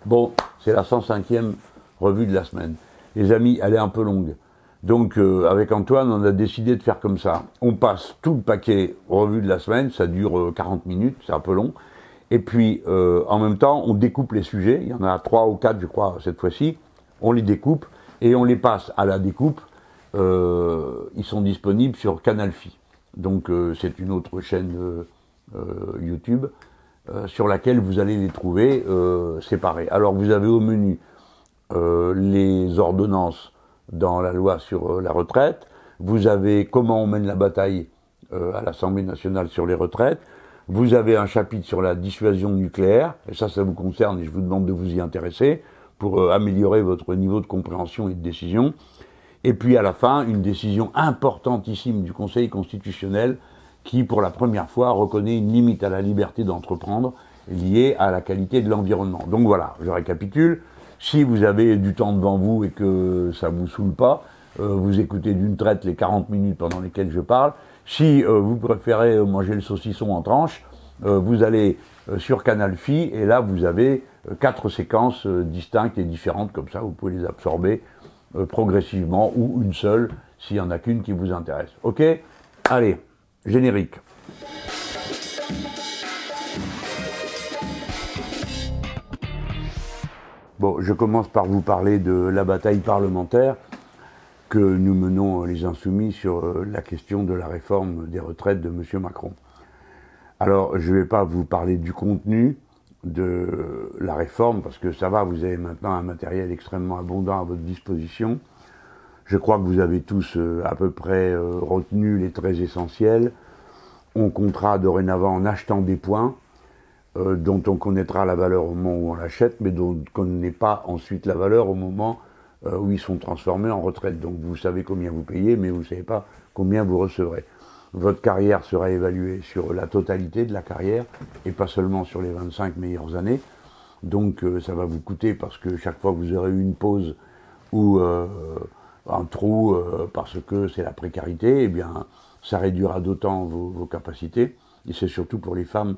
Bon, c'est la 105e revue de la semaine. Les amis, elle est un peu longue. Donc, avec Antoine, on a décidé de faire comme ça. On passe tout le paquet revue de la semaine, ça dure 40 minutes, c'est un peu long. Et puis, en même temps, on découpe les sujets. Il y en a 3 ou 4, je crois, cette fois-ci. On les découpe et on les passe à la découpe. Ils sont disponibles sur Canal Phi. Donc, c'est une autre chaîne YouTube sur laquelle vous allez les trouver séparés. Alors, vous avez au menu les ordonnances dans la loi sur la retraite. Vous avez comment on mène la bataille à l'Assemblée nationale sur les retraites. Vous avez un chapitre sur la dissuasion nucléaire, et ça vous concerne et je vous demande de vous y intéresser pour améliorer votre niveau de compréhension et de décision. Et puis à la fin, une décision importantissime du Conseil constitutionnel qui, pour la première fois, reconnaît une limite à la liberté d'entreprendre liée à la qualité de l'environnement. Donc voilà, je récapitule. Si vous avez du temps devant vous et que ça vous saoule pas, vous écoutez d'une traite les 40 minutes pendant lesquelles je parle. Si vous préférez manger le saucisson en tranches, vous allez sur Canal Phi et là vous avez 4 séquences distinctes et différentes, comme ça vous pouvez les absorber progressivement ou une seule s'il n'y en a qu'une qui vous intéresse. Ok? Allez, générique. Bon, je commence par vous parler de la bataille parlementaire que nous menons les Insoumis sur la question de la réforme des retraites de M. Macron. Alors, je ne vais pas vous parler du contenu de la réforme, parce que ça va, vous avez maintenant un matériel extrêmement abondant à votre disposition. Je crois que vous avez tous à peu près retenu les traits essentiels. On comptera dorénavant en achetant des points, dont on connaîtra la valeur au moment où on l'achète, mais dont on ne connaît pas ensuite la valeur au moment où ils sont transformés en retraite. Donc vous savez combien vous payez, mais vous ne savez pas combien vous recevrez. Votre carrière sera évaluée sur la totalité de la carrière, et pas seulement sur les 25 meilleures années. Donc ça va vous coûter, parce que chaque fois que vous aurez eu une pause ou un trou, parce que c'est la précarité, eh bien ça réduira d'autant vos capacités. Et c'est surtout pour les femmes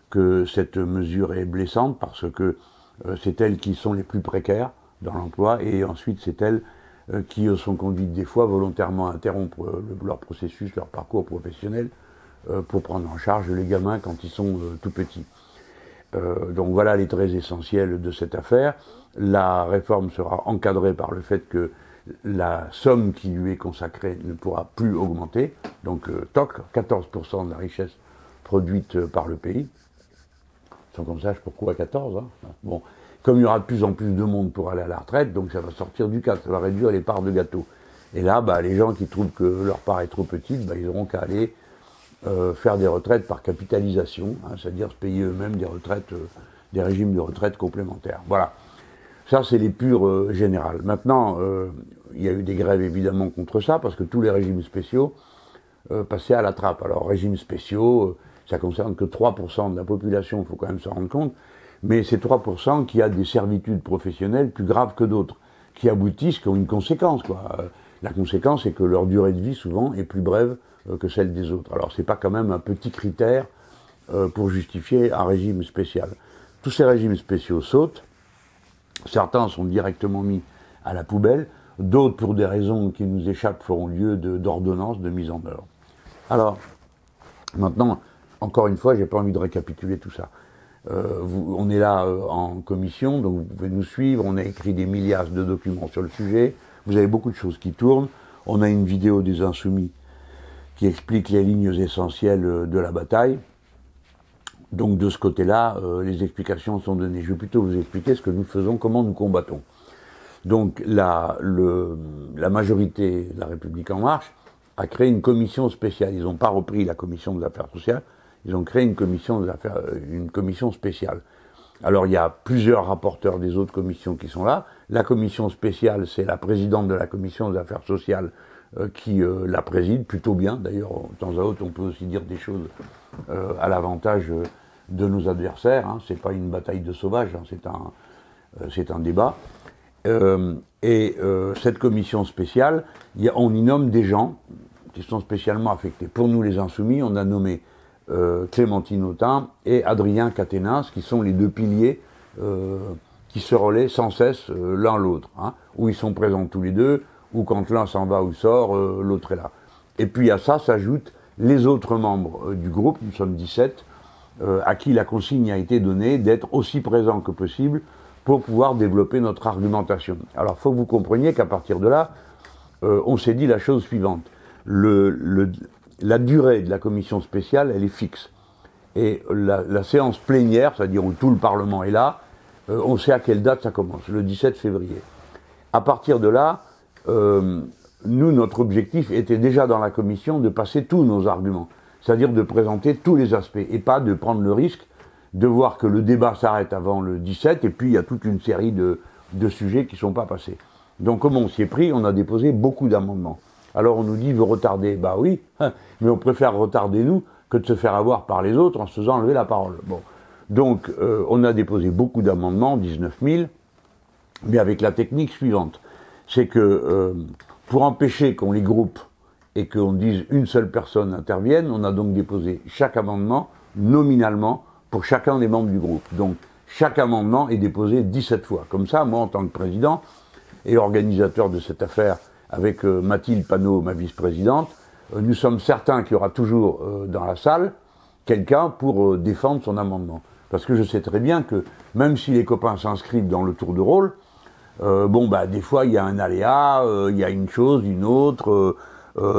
que cette mesure est blessante, parce que c'est elles qui sont les plus précaires dans l'emploi, et ensuite c'est elles qui sont conduites des fois volontairement à interrompre leur processus, leur parcours professionnel, pour prendre en charge les gamins quand ils sont tout petits. Donc voilà les traits essentiels de cette affaire. La réforme sera encadrée par le fait que la somme qui lui est consacrée ne pourra plus augmenter, donc toc, 14% de la richesse produite par le pays. Sans qu'on sache pourquoi 14. Hein. Bon, comme il y aura de plus en plus de monde pour aller à la retraite, donc ça va sortir du cadre, ça va réduire les parts de gâteau. Et là, les gens qui trouvent que leur part est trop petite, ils n'auront qu'à aller faire des retraites par capitalisation, hein, c'est-à-dire se payer eux-mêmes des retraites, des régimes de retraite complémentaires. Voilà. Ça, c'est les purs générales. Maintenant, il y a eu des grèves évidemment contre ça, parce que tous les régimes spéciaux passaient à la trappe. Alors, régimes spéciaux, ça concerne que 3% de la population, il faut quand même s'en rendre compte, mais c'est 3% qui a des servitudes professionnelles plus graves que d'autres, qui aboutissent, qui ont une conséquence, quoi. La conséquence, c'est que leur durée de vie, souvent, est plus brève que celle des autres. Alors, c'est pas quand même un petit critère pour justifier un régime spécial. Tous ces régimes spéciaux sautent. Certains sont directement mis à la poubelle, d'autres, pour des raisons qui nous échappent, feront lieu d'ordonnances de mise en œuvre. Alors, maintenant, encore une fois, j'ai pas envie de récapituler tout ça. On est là en commission, donc vous pouvez nous suivre. On a écrit des milliards de documents sur le sujet. Vous avez beaucoup de choses qui tournent. On a une vidéo des Insoumis qui explique les lignes essentielles de la bataille. Donc de ce côté-là, les explications sont données. Je vais plutôt vous expliquer ce que nous faisons, comment nous combattons. Donc la majorité de la République En Marche a créé une commission spéciale. Ils n'ont pas repris la commission des affaires sociales, ils ont créé une commission spéciale. Alors il y a plusieurs rapporteurs des autres commissions qui sont là. La commission spéciale, c'est la présidente de la commission des affaires sociales qui la préside, plutôt bien. D'ailleurs, de temps à autre, on peut aussi dire des choses à l'avantage de nos adversaires. Hein. C'est pas une bataille de sauvages, hein. C'est un débat. Cette commission spéciale, on y nomme des gens qui sont spécialement affectés. Pour nous, les Insoumis, on a nommé Clémentine Autain et Adrien Quatennens, qui sont les deux piliers qui se relaient sans cesse l'un l'autre, hein, où ils sont présents tous les deux, ou quand l'un s'en va ou sort, l'autre est là. Et puis à ça s'ajoutent les autres membres du groupe, nous sommes 17, à qui la consigne a été donnée d'être aussi présents que possible pour pouvoir développer notre argumentation. Alors il faut que vous compreniez qu'à partir de là, on s'est dit la chose suivante. La durée de la commission spéciale, elle est fixe. Et la séance plénière, c'est-à-dire où tout le Parlement est là, on sait à quelle date ça commence, le 17 février. À partir de là, nous, notre objectif était déjà dans la commission de passer tous nos arguments, c'est-à-dire de présenter tous les aspects, et pas de prendre le risque de voir que le débat s'arrête avant le 17, et puis il y a toute une série de sujets qui ne sont pas passés. Donc comme on s'y est pris, on a déposé beaucoup d'amendements. Alors on nous dit, vous retardez, bah oui, mais on préfère retarder nous que de se faire avoir par les autres en se faisant enlever la parole. Bon. Donc on a déposé beaucoup d'amendements, 19 000, mais avec la technique suivante. C'est que pour empêcher qu'on les groupe et qu'on dise une seule personne intervienne, on a donc déposé chaque amendement nominalement pour chacun des membres du groupe. Donc chaque amendement est déposé 17 fois. Comme ça, moi en tant que président et organisateur de cette affaire avec Mathilde Panot, ma vice-présidente, nous sommes certains qu'il y aura toujours dans la salle quelqu'un pour défendre son amendement. Parce que je sais très bien que même si les copains s'inscrivent dans le tour de rôle, des fois il y a un aléa, il y a une chose, une autre,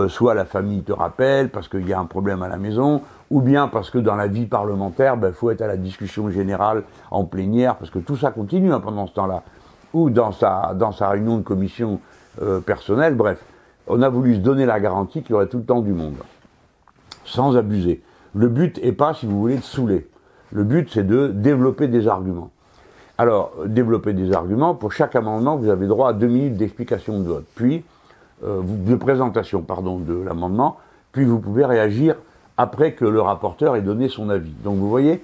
soit la famille te rappelle parce qu'il y a un problème à la maison, ou bien parce que dans la vie parlementaire, faut être à la discussion générale en plénière, parce que tout ça continue pendant ce temps-là, ou dans sa réunion de commission personnelle, bref. On a voulu se donner la garantie qu'il y aurait tout le temps du monde, sans abuser. Le but n'est pas, si vous voulez, de saouler. Le but, c'est de développer des arguments. Alors, développer des arguments, pour chaque amendement, vous avez droit à 2 minutes d'explication de vote, puis de présentation, de l'amendement, puis vous pouvez réagir après que le rapporteur ait donné son avis. Donc vous voyez,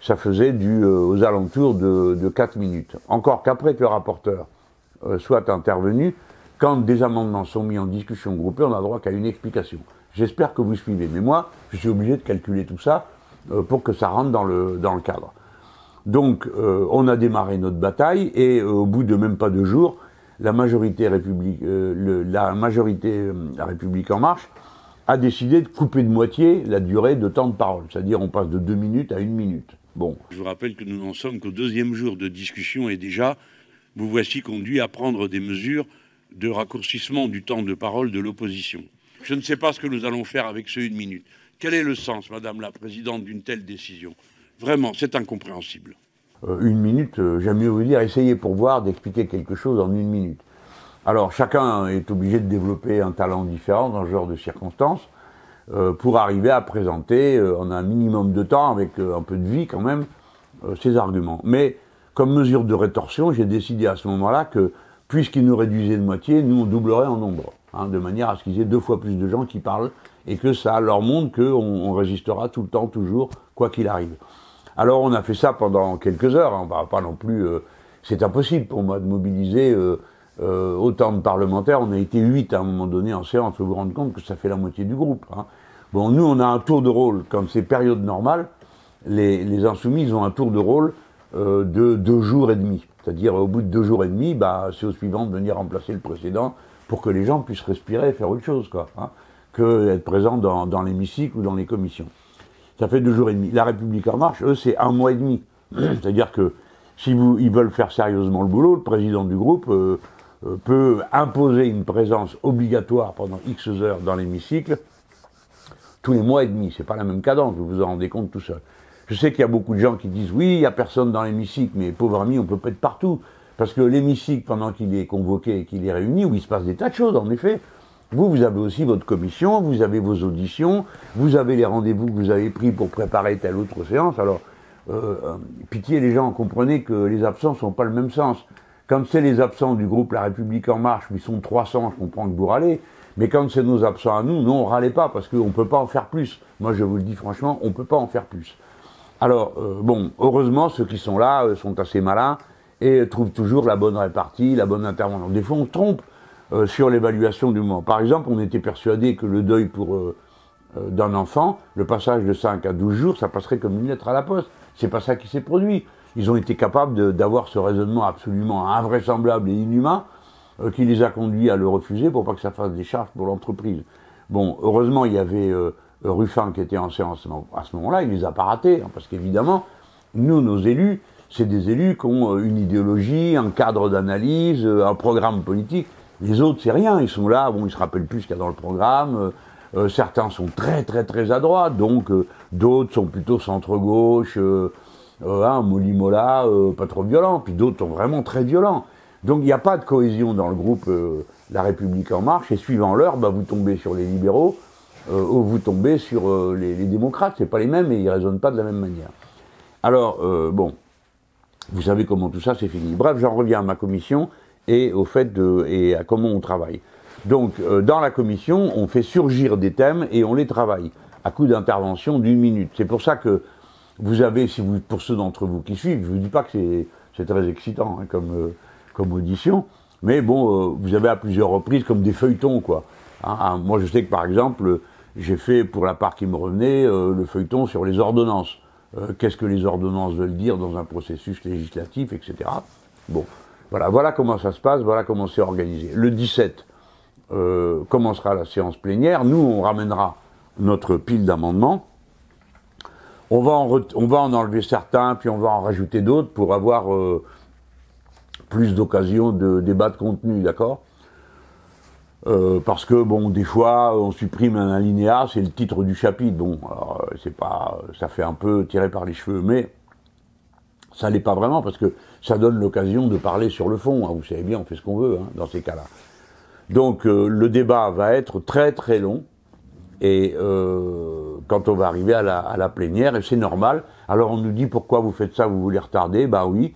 ça faisait aux alentours de 4 minutes. Encore qu'après que le rapporteur soit intervenu, quand des amendements sont mis en discussion groupée, on n'a droit qu'à une explication. J'espère que vous suivez, mais moi, je suis obligé de calculer tout ça pour que ça rentre dans le cadre. Donc, on a démarré notre bataille, et au bout de même pas 2 jours, la majorité La République En Marche a décidé de couper de moitié la durée de temps de parole. C'est-à-dire, on passe de 2 minutes à 1 minute. Bon. Je vous rappelle que nous n'en sommes qu'au 2e jour de discussion, et déjà, vous voici conduit à prendre des mesures de raccourcissement du temps de parole de l'opposition. Je ne sais pas ce que nous allons faire avec ce 1 minute. Quel est le sens, Madame la Présidente, d'une telle décision? Vraiment, c'est incompréhensible. 1 minute, j'aime mieux vous dire, essayez pour voir d'expliquer quelque chose en 1 minute. Alors, chacun est obligé de développer un talent différent dans ce genre de circonstances pour arriver à présenter en un minimum de temps, avec un peu de vie quand même, ses arguments. Mais, comme mesure de rétorsion, j'ai décidé à ce moment-là que, puisqu'ils nous réduisaient de moitié, nous on doublerait en nombre, de manière à ce qu'ils aient 2 fois plus de gens qui parlent, et que ça leur montre qu'on résistera tout le temps, toujours, quoi qu'il arrive. Alors on a fait ça pendant quelques heures, on va pas non plus... c'est impossible pour moi de mobiliser autant de parlementaires, on a été 8 à un moment donné en séance, il faut vous rendre compte que ça fait la moitié du groupe. Bon, nous on a un tour de rôle, quand c'est période normale, les insoumis ils ont un tour de rôle de 2 jours et demi. C'est-à-dire, au bout de 2 jours et demi, c'est au suivant de venir remplacer le précédent pour que les gens puissent respirer et faire autre chose, que être présents dans l'hémicycle ou dans les commissions. Ça fait 2 jours et demi. La République En Marche, eux, c'est 1 mois et demi. C'est-à-dire que si ils veulent faire sérieusement le boulot, le président du groupe peut imposer une présence obligatoire pendant X heures dans l'hémicycle tous les mois et demi. C'est pas la même cadence, vous vous en rendez compte tout seul. Je sais qu'il y a beaucoup de gens qui disent « Oui, il n'y a personne dans l'hémicycle, mais pauvre ami, on peut pas être partout. » Parce que l'hémicycle, pendant qu'il est convoqué et qu'il est réuni, où il se passe des tas de choses, en effet. Vous avez aussi votre commission, vous avez vos auditions, vous avez les rendez-vous que vous avez pris pour préparer telle autre séance. Alors, pitié les gens, comprenez que les absents ne sont pas le même sens. Quand c'est les absents du groupe La République En Marche, ils sont 300, je comprends que vous râlez. Mais quand c'est nos absents à nous, non, on râlait pas, parce qu'on ne peut pas en faire plus. Moi, je vous le dis franchement, on ne peut pas en faire plus. Alors, heureusement, ceux qui sont là sont assez malins et trouvent toujours la bonne répartie, la bonne intervention. Des fois, on se trompe sur l'évaluation du moment. Par exemple, on était persuadé que le deuil d'un enfant, le passage de 5 à 12 jours, ça passerait comme une lettre à la poste. C'est pas ça qui s'est produit. ils ont été capables d'avoir ce raisonnement absolument invraisemblable et inhumain qui les a conduits à le refuser pour pas que ça fasse des charges pour l'entreprise. Bon, heureusement, il y avait Ruffin qui était en séance à ce moment-là, il les a pas ratés, hein, parce qu'évidemment, nous, nos élus, c'est des élus qui ont une idéologie, un cadre d'analyse, un programme politique. Les autres, c'est rien, ils sont là, bon, ils se rappellent plus ce qu'il y a dans le programme, certains sont très très très à droite, donc d'autres sont plutôt centre-gauche, molli-molla, pas trop violents, puis d'autres sont vraiment très violents. Donc il n'y a pas de cohésion dans le groupe La République En Marche, et suivant l'heure, bah, vous tombez sur les libéraux, ou vous tombez sur les démocrates, c'est pas les mêmes, et ils raisonnent pas de la même manière. Alors, bon, vous savez comment tout ça c'est fini. Bref, j'en reviens à ma commission, et au fait et à comment on travaille. Donc, dans la commission, on fait surgir des thèmes, et on les travaille, à coup d'intervention d'1 minute. C'est pour ça que vous avez, pour ceux d'entre vous qui suivent, je vous dis pas que c'est très excitant, hein, comme audition, mais bon, vous avez à plusieurs reprises comme des feuilletons, quoi. Hein, moi, je sais que, par exemple, j'ai fait, pour la part qui me revenait, le feuilleton sur les ordonnances. Qu'est-ce que les ordonnances veulent dire dans un processus législatif, etc. Bon, voilà comment ça se passe, voilà comment c'est organisé. Le 17 commencera la séance plénière, nous, on ramènera notre pile d'amendements, on va en enlever certains, puis on va en rajouter d'autres pour avoir plus d'occasions de débat de contenu, d'accord ? Parce que, bon, des fois, on supprime un alinéa, c'est le titre du chapitre, bon, alors, ça fait un peu tiré par les cheveux, mais ça l'est pas vraiment, parce que ça donne l'occasion de parler sur le fond, hein, vous savez bien, on fait ce qu'on veut, hein, dans ces cas-là. Donc, le débat va être très très long, et quand on va arriver à la plénière, et c'est normal, alors on nous dit pourquoi vous faites ça, vous voulez retarder, bah oui,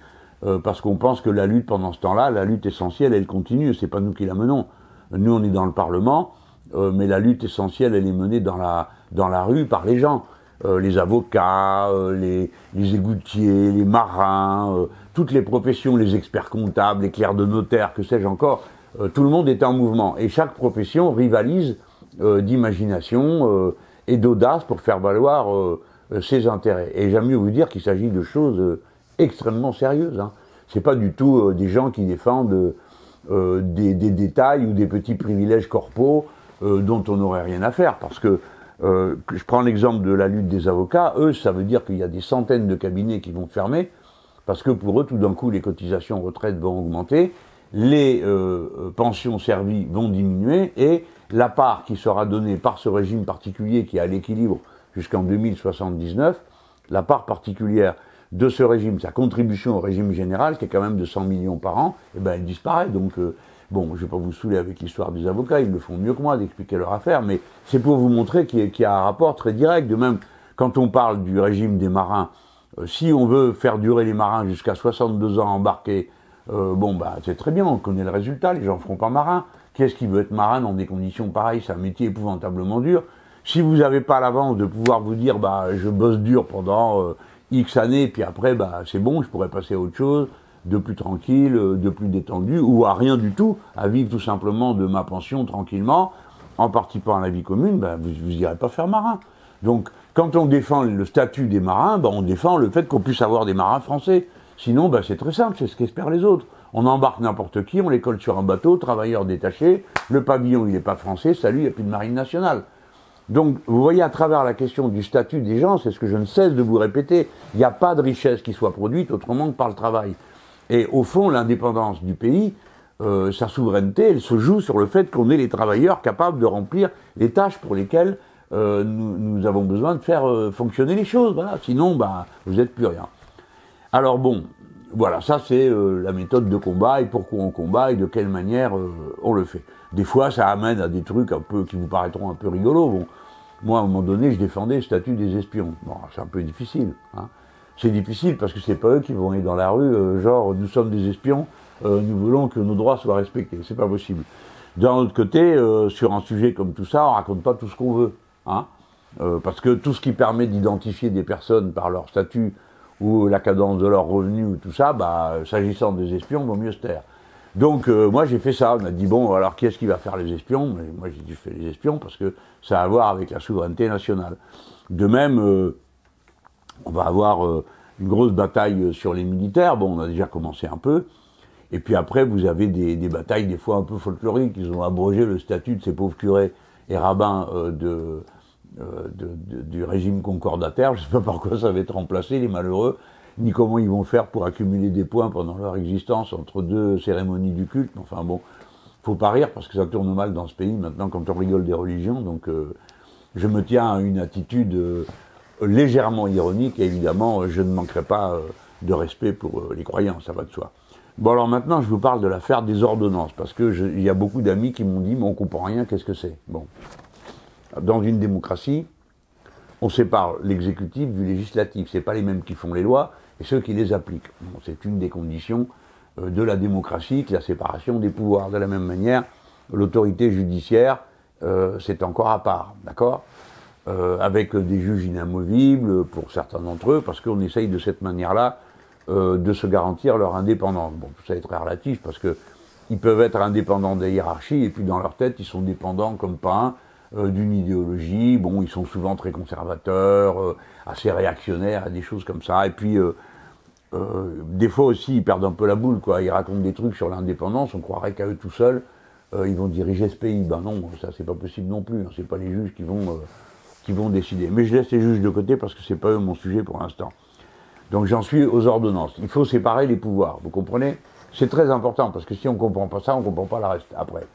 parce qu'on pense que la lutte pendant ce temps-là, la lutte essentielle, elle continue, c'est pas nous qui la menons. Nous, on est dans le Parlement, mais la lutte essentielle, elle est menée dans la rue par les gens. Les avocats, les égoutiers, les marins, toutes les professions, les experts comptables, les clercs de notaire, que sais-je encore, tout le monde est en mouvement. Et chaque profession rivalise d'imagination et d'audace pour faire valoir ses intérêts. Et j'aime mieux vous dire qu'il s'agit de choses extrêmement sérieuses. Hein. C'est pas du tout des gens qui défendent des détails ou des petits privilèges corpaux dont on n'aurait rien à faire. Parce que, je prends l'exemple de la lutte des avocats, eux, ça veut dire qu'il y a des centaines de cabinets qui vont fermer, parce que pour eux, tout d'un coup, les cotisations retraite vont augmenter, les pensions servies vont diminuer, et la part qui sera donnée par ce régime particulier qui est à l'équilibre jusqu'en 2079, la part particulière de ce régime, sa contribution au régime général, qui est quand même de 100 millions par an, eh ben, elle disparaît. Donc, bon, je ne vais pas vous saouler avec l'histoire des avocats, ils le font mieux que moi d'expliquer leur affaire, mais c'est pour vous montrer qu'il y a un rapport très direct. De même, quand on parle du régime des marins, si on veut faire durer les marins jusqu'à 62 ans embarqués, bon, bah, c'est très bien, on connaît le résultat, les gens ne feront pas marin. Qui est-ce qui veut être marin dans des conditions pareilles? C'est un métier épouvantablement dur. Si vous n'avez pas l'avance de pouvoir vous dire, bah, je bosse dur pendant X années, puis après, bah, c'est bon, je pourrais passer à autre chose, de plus tranquille, de plus détendu, ou à rien du tout, à vivre tout simplement de ma pension tranquillement, en participant à la vie commune, bah, vous n'irez pas faire marin. Donc, quand on défend le statut des marins, bah, on défend le fait qu'on puisse avoir des marins français. Sinon, bah, c'est très simple, c'est ce qu'espèrent les autres. On embarque n'importe qui, on les colle sur un bateau, travailleurs détachés, le pavillon, il n'est pas français, salut, il n'y a plus de marine nationale. Donc, vous voyez, à travers la question du statut des gens, c'est ce que je ne cesse de vous répéter, il n'y a pas de richesse qui soit produite autrement que par le travail. Et au fond, l'indépendance du pays, sa souveraineté, elle se joue sur le fait qu'on ait les travailleurs capables de remplir les tâches pour lesquelles nous avons besoin de faire fonctionner les choses. Voilà. Sinon, bah, vous n'êtes plus rien. Alors bon, voilà, ça c'est la méthode de combat et pourquoi on combat et de quelle manière on le fait. Des fois, ça amène à des trucs un peu qui vous paraîtront un peu rigolos. Bon, moi, à un moment donné, je défendais le statut des espions. Bon, c'est un peu difficile. Hein. C'est difficile parce que c'est pas eux qui vont aller dans la rue, genre, nous sommes des espions, nous voulons que nos droits soient respectés. C'est pas possible. D'un autre côté, sur un sujet comme tout ça, on raconte pas tout ce qu'on veut. Hein. Parce que tout ce qui permet d'identifier des personnes par leur statut ou la cadence de leurs revenus ou tout ça, bah, s'agissant des espions, vaut mieux se taire. Donc, moi, j'ai fait ça. On a dit, bon, alors, qui est-ce qui va faire les espions? Mais moi, j'ai dit, je fais les espions parce que ça a à voir avec la souveraineté nationale. De même, on va avoir une grosse bataille sur les militaires. Bon, on a déjà commencé un peu. Et puis après, vous avez des batailles des fois un peu folkloriques. Ils ont abrogé le statut de ces pauvres curés et rabbins du régime concordataire. Je ne sais pas par quoi ça va être remplacé, les malheureux, ni comment ils vont faire pour accumuler des points pendant leur existence entre deux cérémonies du culte. Enfin bon, faut pas rire parce que ça tourne mal dans ce pays maintenant quand on rigole des religions. Donc je me tiens à une attitude légèrement ironique et évidemment je ne manquerai pas de respect pour les croyants, ça va de soi. Bon alors maintenant je vous parle de l'affaire des ordonnances parce que il y a beaucoup d'amis qui m'ont dit mais on comprend rien, qu'est-ce que c'est? Bon, dans une démocratie, on sépare l'exécutif du législatif. C'est pas les mêmes qui font les lois et ceux qui les appliquent. Bon, c'est une des conditions de la démocratie, que la séparation des pouvoirs. De la même manière, l'autorité judiciaire, c'est encore à part, d'accord, avec des juges inamovibles pour certains d'entre eux, parce qu'on essaye de cette manière-là de se garantir leur indépendance. Bon, tout ça est très relatif, parce que ils peuvent être indépendants des hiérarchies, et puis dans leur tête, ils sont dépendants comme pas un, d'une idéologie. Bon, ils sont souvent très conservateurs, assez réactionnaires, des choses comme ça. Et puis, des fois aussi, ils perdent un peu la boule, quoi. Ils racontent des trucs sur l'indépendance, on croirait qu'à eux tout seuls, ils vont diriger ce pays. Ben non, ça c'est pas possible non plus. Hein. C'est pas les juges qui vont décider. Mais je laisse les juges de côté parce que c'est pas eux mon sujet pour l'instant. Donc j'en suis aux ordonnances. Il faut séparer les pouvoirs, vous comprenez? C'est très important, parce que si on ne comprend pas ça, on ne comprend pas le reste après.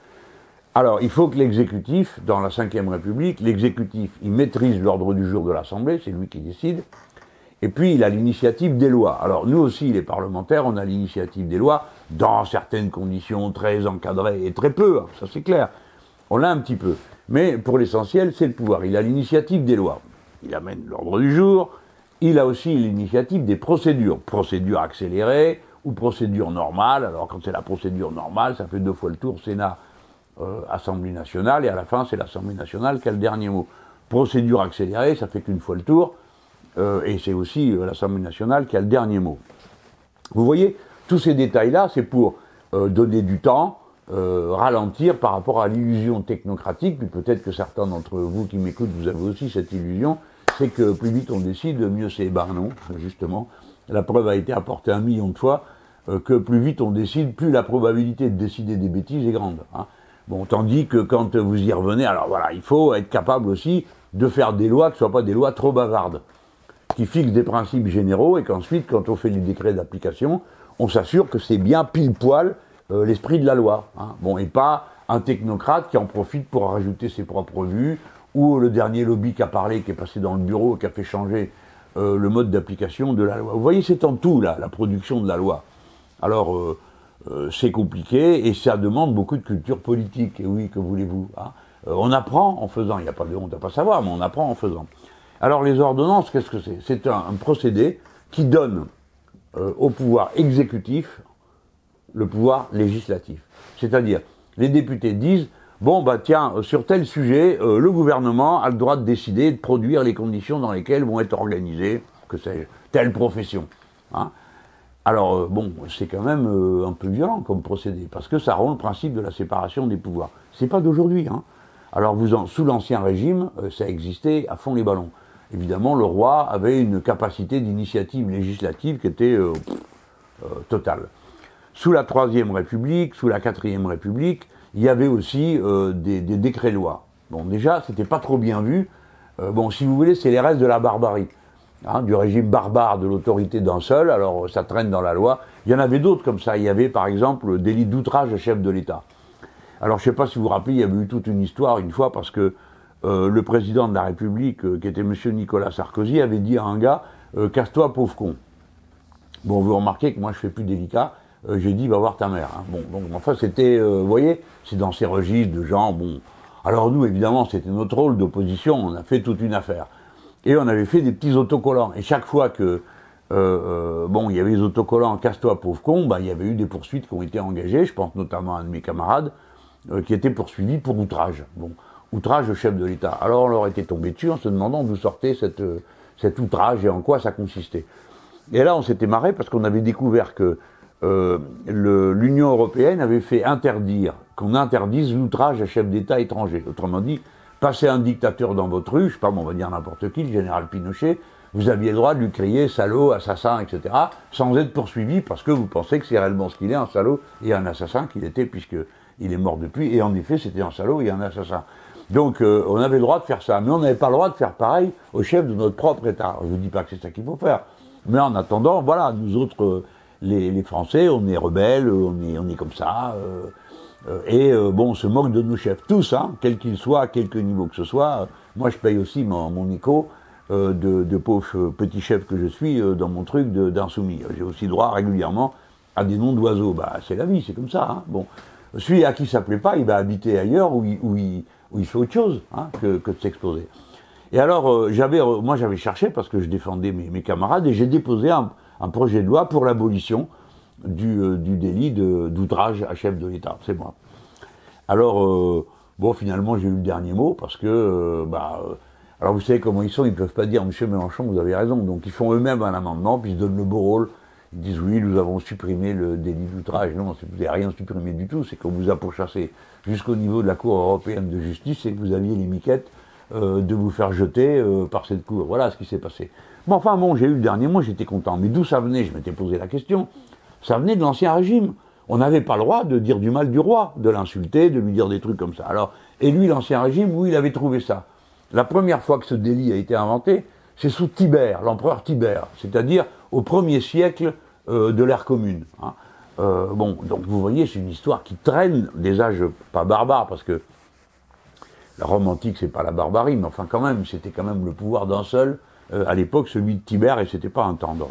Alors, il faut que l'exécutif, dans la Ve République, l'exécutif, il maîtrise l'ordre du jour de l'Assemblée, c'est lui qui décide, et puis il a l'initiative des lois. Alors, nous aussi, les parlementaires, on a l'initiative des lois, dans certaines conditions très encadrées, et très peu, hein, ça c'est clair. On l'a un petit peu. Mais pour l'essentiel, c'est le pouvoir. Il a l'initiative des lois. Il amène l'ordre du jour. Il a aussi l'initiative des procédures. Procédure accélérée ou procédure normale. Alors quand c'est la procédure normale, ça fait 2 fois le tour Sénat, Assemblée nationale, et à la fin, c'est l'Assemblée nationale qui a le dernier mot. Procédure accélérée, ça fait qu'une fois le tour, et c'est aussi l'Assemblée nationale qui a le dernier mot. Vous voyez, tous ces détails-là, c'est pour donner du temps, ralentir par rapport à l'illusion technocratique, puis peut-être que certains d'entre vous qui m'écoutent, vous avez aussi cette illusion, c'est que plus vite on décide, mieux c'est. Ben non, justement, la preuve a été apportée 1 million de fois, que plus vite on décide, plus la probabilité de décider des bêtises est grande. Hein. Bon, tandis que quand vous y revenez, alors voilà, il faut être capable aussi de faire des lois qui ne soient pas des lois trop bavardes, qui fixent des principes généraux, et qu'ensuite, quand on fait les décrets d'application, on s'assure que c'est bien pile poil l'esprit de la loi. Hein. Bon, et pas un technocrate qui en profite pour rajouter ses propres vues, ou le dernier lobby qui a parlé, qui est passé dans le bureau, qui a fait changer le mode d'application de la loi. Vous voyez, c'est en tout, là, la production de la loi. Alors, c'est compliqué, et ça demande beaucoup de culture politique. Et oui, que voulez-vous, hein. On apprend en faisant, il n'y a pas de honte à pas savoir, mais on apprend en faisant. Alors, les ordonnances, qu'est-ce que c'est? C'est un procédé qui donne au pouvoir exécutif le pouvoir législatif. C'est-à-dire, les députés disent, bon, bah tiens, sur tel sujet, le gouvernement a le droit de décider de produire les conditions dans lesquelles vont être organisées, que sais-je, telle profession. Hein. Alors, bon, c'est quand même un peu violent comme procédé, parce que ça rompt le principe de la séparation des pouvoirs. C'est pas d'aujourd'hui, hein. Alors, sous l'Ancien Régime, ça existait à fond les ballons. Évidemment, le roi avait une capacité d'initiative législative qui était totale. Sous la Troisième République, sous la Quatrième République, il y avait aussi des décrets-lois. Bon, déjà, c'était pas trop bien vu. Bon, si vous voulez, c'est les restes de la barbarie, hein, du régime barbare de l'autorité d'un seul. Alors, ça traîne dans la loi. Il y en avait d'autres comme ça. Il y avait, par exemple, le délit d'outrage au chef de l'État. Alors, je sais pas si vous vous rappelez, il y avait eu toute une histoire une fois parce que le président de la République, qui était M. Nicolas Sarkozy, avait dit à un gars « Casse-toi, pauvre con ». Bon, vous remarquez que moi, je fais plus délicat. J'ai dit, va voir ta mère. Hein. Bon, donc, enfin, c'était, vous voyez, c'est dans ces registres de gens, bon. Alors nous, évidemment, c'était notre rôle d'opposition, on a fait toute une affaire. Et on avait fait des petits autocollants. Et chaque fois que, bon, il y avait les autocollants, casse-toi, pauvre con, bah, il y avait eu des poursuites qui ont été engagées, je pense notamment à un de mes camarades, qui était poursuivi pour outrage. Bon, outrage au chef de l'État. Alors on leur était tombé dessus en se demandant d'où sortait cet outrage et en quoi ça consistait. Et là, on s'était marré parce qu'on avait découvert que l'Union européenne avait fait qu'on interdise l'outrage à chef d'État étranger. Autrement dit, passez un dictateur dans votre rue, je sais pas, on va dire n'importe qui, le général Pinochet, vous aviez le droit de lui crier salaud, assassin, etc., sans être poursuivi parce que vous pensez que c'est réellement ce qu'il est, un salaud et un assassin qu'il était, puisqu'il est mort depuis, et en effet, c'était un salaud et un assassin. Donc, on avait le droit de faire ça, mais on n'avait pas le droit de faire pareil au chef de notre propre État. Je ne vous dis pas que c'est ça qu'il faut faire, mais en attendant, voilà, nous autres, les Français, on est rebelles, on est comme ça, bon, on se moque de nos chefs, tous, hein, quels qu'ils soient, à quelque niveau que ce soit. Moi, je paye aussi mon ICO de pauvre petit chef que je suis dans mon truc d'insoumis. J'ai aussi droit régulièrement à des noms d'oiseaux. Bah, c'est la vie, c'est comme ça. Hein. Bon, celui à qui ça plaît pas, il va habiter ailleurs où il fait autre chose hein, que de s'exposer. Et alors, moi, j'avais cherché parce que je défendais mes camarades et j'ai déposé un projet de loi pour l'abolition du délit d'outrage à chef de l'État. C'est moi. Alors, bon, finalement, j'ai eu le dernier mot parce que, alors vous savez comment ils sont, ils ne peuvent pas dire, Monsieur Mélenchon, vous avez raison. Donc ils font eux-mêmes un amendement, puis ils se donnent le beau rôle. Ils disent, oui, nous avons supprimé le délit d'outrage. Non, vous n'avez rien supprimé du tout, c'est qu'on vous a pourchassé jusqu'au niveau de la Cour européenne de justice et que vous aviez les miquettes de vous faire jeter par cette Cour. Voilà ce qui s'est passé. Mais enfin, bon, j'ai eu le dernier mot, j'étais content. Mais d'où ça venait? Je m'étais posé la question. Ça venait de l'Ancien Régime. On n'avait pas le droit de dire du mal du roi, de l'insulter, de lui dire des trucs comme ça. Alors, et lui, l'Ancien Régime, où il avait trouvé ça? La première fois que ce délit a été inventé, c'est sous Tibère, l'empereur Tibère, c'est-à-dire au 1er siècle de l'ère commune. Hein. Bon, donc vous voyez, c'est une histoire qui traîne des âges pas barbares, parce que la Rome antique, c'est pas la barbarie, mais enfin quand même, c'était quand même le pouvoir d'un seul, à l'époque, celui de Tibère, et c'était pas un tendre.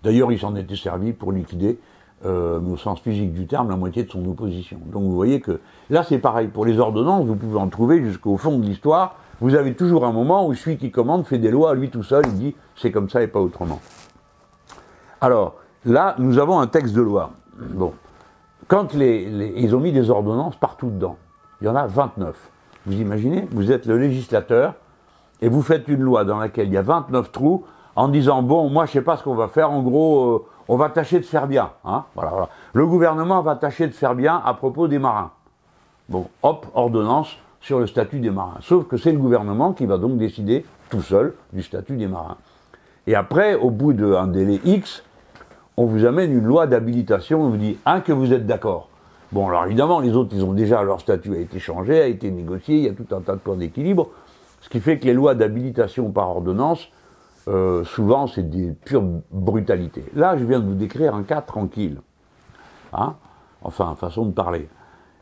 D'ailleurs, il s'en était servi pour liquider, mais au sens physique du terme, la moitié de son opposition. Donc vous voyez que là, c'est pareil. Pour les ordonnances, vous pouvez en trouver jusqu'au fond de l'histoire. Vous avez toujours un moment où celui qui commande fait des lois à lui tout seul, il dit c'est comme ça et pas autrement. Alors, là, nous avons un texte de loi. Bon. Quand ils ont mis des ordonnances partout dedans, il y en a 29. Vous imaginez, vous êtes le législateur et vous faites une loi dans laquelle il y a 29 trous en disant, bon, moi je sais pas ce qu'on va faire, en gros, on va tâcher de faire bien. Hein, voilà. Le gouvernement va tâcher de faire bien à propos des marins. Bon, hop, ordonnance sur le statut des marins. Sauf que c'est le gouvernement qui va donc décider tout seul du statut des marins. Et après, au bout d'un délai X, on vous amène une loi d'habilitation, on vous dit, que vous êtes d'accord. Bon, alors évidemment, les autres, ils ont déjà, leur statut a été changé, a été négocié, il y a tout un tas de points d'équilibre, ce qui fait que les lois d'habilitation par ordonnance, souvent, c'est des pures brutalités. Là, je viens de vous décrire un cas tranquille. Hein, enfin, façon de parler.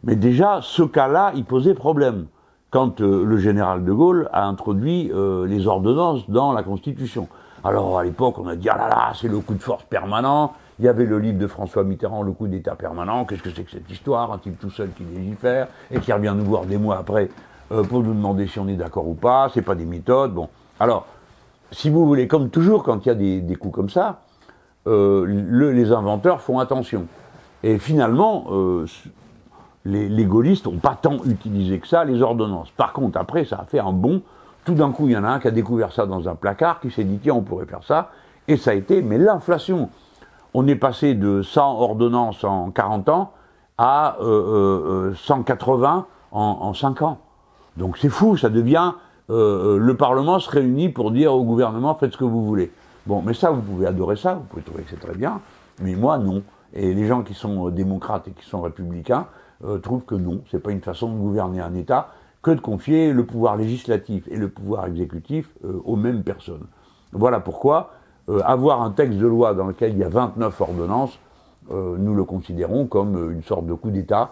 Mais déjà, ce cas-là, il posait problème. Quand le général de Gaulle a introduit les ordonnances dans la Constitution. Alors, à l'époque, on a dit, ah là là, c'est le coup de force permanent. Il y avait le livre de François Mitterrand, le coup d'État permanent. Qu'est-ce que c'est que cette histoire? Un type tout seul qui légifère et qui revient nous voir des mois après pour nous demander si on est d'accord ou pas. C'est pas des méthodes. Bon. Alors, si vous voulez, comme toujours, quand il y a des coups comme ça, les inventeurs font attention. Et finalement, les gaullistes n'ont pas tant utilisé que ça, les ordonnances. Par contre, après, ça a fait un bond. Tout d'un coup, il y en a un qui a découvert ça dans un placard, qui s'est dit, tiens, on pourrait faire ça. Et ça a été, mais l'inflation. On est passé de 100 ordonnances en 40 ans à 180 en 5 ans. Donc c'est fou, ça devient... le Parlement se réunit pour dire au gouvernement, faites ce que vous voulez. Bon, mais ça, vous pouvez adorer ça, vous pouvez trouver que c'est très bien, mais moi, non. Et les gens qui sont démocrates et qui sont républicains trouvent que non, c'est pas une façon de gouverner un État que de confier le pouvoir législatif et le pouvoir exécutif aux mêmes personnes. Voilà pourquoi avoir un texte de loi dans lequel il y a 29 ordonnances, nous le considérons comme une sorte de coup d'État.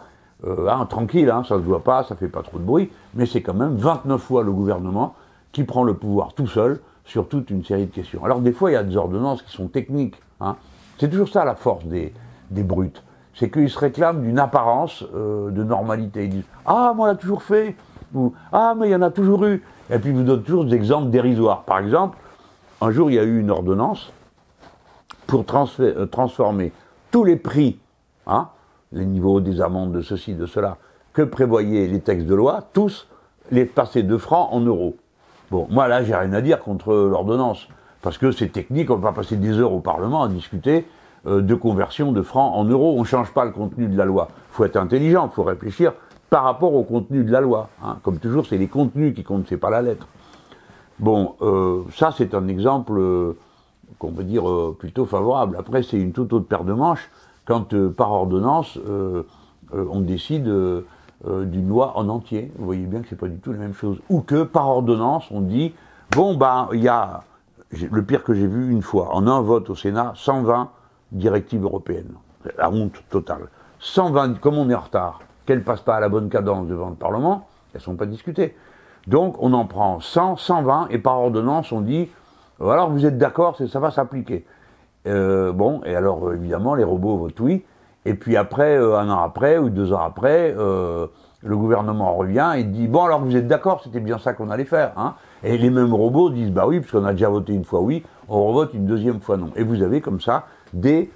Tranquille, hein, ça ne se voit pas, ça fait pas trop de bruit, mais c'est quand même 29 fois le gouvernement qui prend le pouvoir tout seul sur toute une série de questions. Alors des fois, il y a des ordonnances qui sont techniques. Hein. C'est toujours ça la force des brutes. C'est qu'ils se réclament d'une apparence de normalité. Ils disent « Ah, moi, on l'a toujours fait !» ou « Ah, mais il y en a toujours eu !» Et puis ils vous donnent toujours des exemples dérisoires. Par exemple, un jour, il y a eu une ordonnance pour transformer tous les prix, hein, les niveaux des amendes, de ceci, de cela, que prévoyaient les textes de loi, tous les passer de francs en euros. Bon, moi là, j'ai rien à dire contre l'ordonnance, parce que c'est technique, on va pas passer des heures au Parlement à discuter de conversion de francs en euros. On ne change pas le contenu de la loi. Il faut être intelligent, il faut réfléchir par rapport au contenu de la loi. Hein. Comme toujours, c'est les contenus qui comptent, c'est pas la lettre. Bon, ça c'est un exemple qu'on peut dire plutôt favorable. Après, c'est une toute autre paire de manches quand par ordonnance on décide d'une loi en entier. Vous voyez bien que c'est pas du tout la même chose. Ou que par ordonnance on dit bon ben il y a le pire que j'ai vu une fois en un vote au Sénat 120 directives européennes. La honte totale. 120, comme on est en retard, qu'elles passent pas à la bonne cadence devant le Parlement, elles sont pas discutées. Donc on en prend 100, 120 et par ordonnance on dit alors vous êtes d'accord, ça va s'appliquer. Bon, et alors évidemment les robots votent oui, et puis après, un an après ou 2 ans après, le gouvernement revient et dit bon alors vous êtes d'accord, c'était bien ça qu'on allait faire, hein. Et les mêmes robots disent bah oui, puisqu'on a déjà voté une fois oui, on revote une deuxième fois non. Et vous avez comme ça des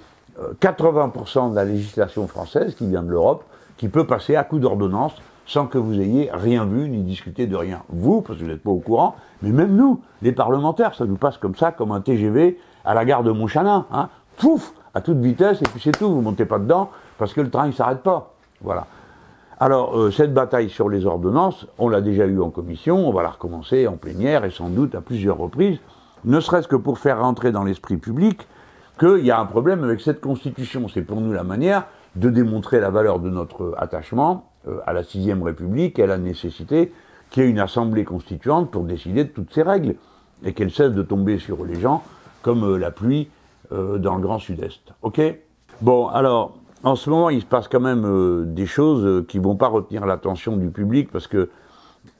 80% de la législation française qui vient de l'Europe, qui peut passer à coup d'ordonnance sans que vous ayez rien vu ni discuté de rien. Vous, parce que vous n'êtes pas au courant, mais même nous, les parlementaires, ça nous passe comme ça, comme un TGV à la gare de Montchanin, hein. Pouf, à toute vitesse, et puis c'est tout, vous ne montez pas dedans, parce que le train ne s'arrête pas. Voilà. Alors, cette bataille sur les ordonnances, on l'a déjà eue en commission, on va la recommencer en plénière, et sans doute à plusieurs reprises, ne serait-ce que pour faire rentrer dans l'esprit public qu'il y a un problème avec cette Constitution. C'est pour nous la manière de démontrer la valeur de notre attachement à la 6ème République et à la nécessité qu'il y ait une assemblée constituante pour décider de toutes ces règles et qu'elle cesse de tomber sur les gens comme la pluie dans le Grand Sud-Est. Ok ? Bon, alors, en ce moment, il se passe quand même des choses qui ne vont pas retenir l'attention du public parce que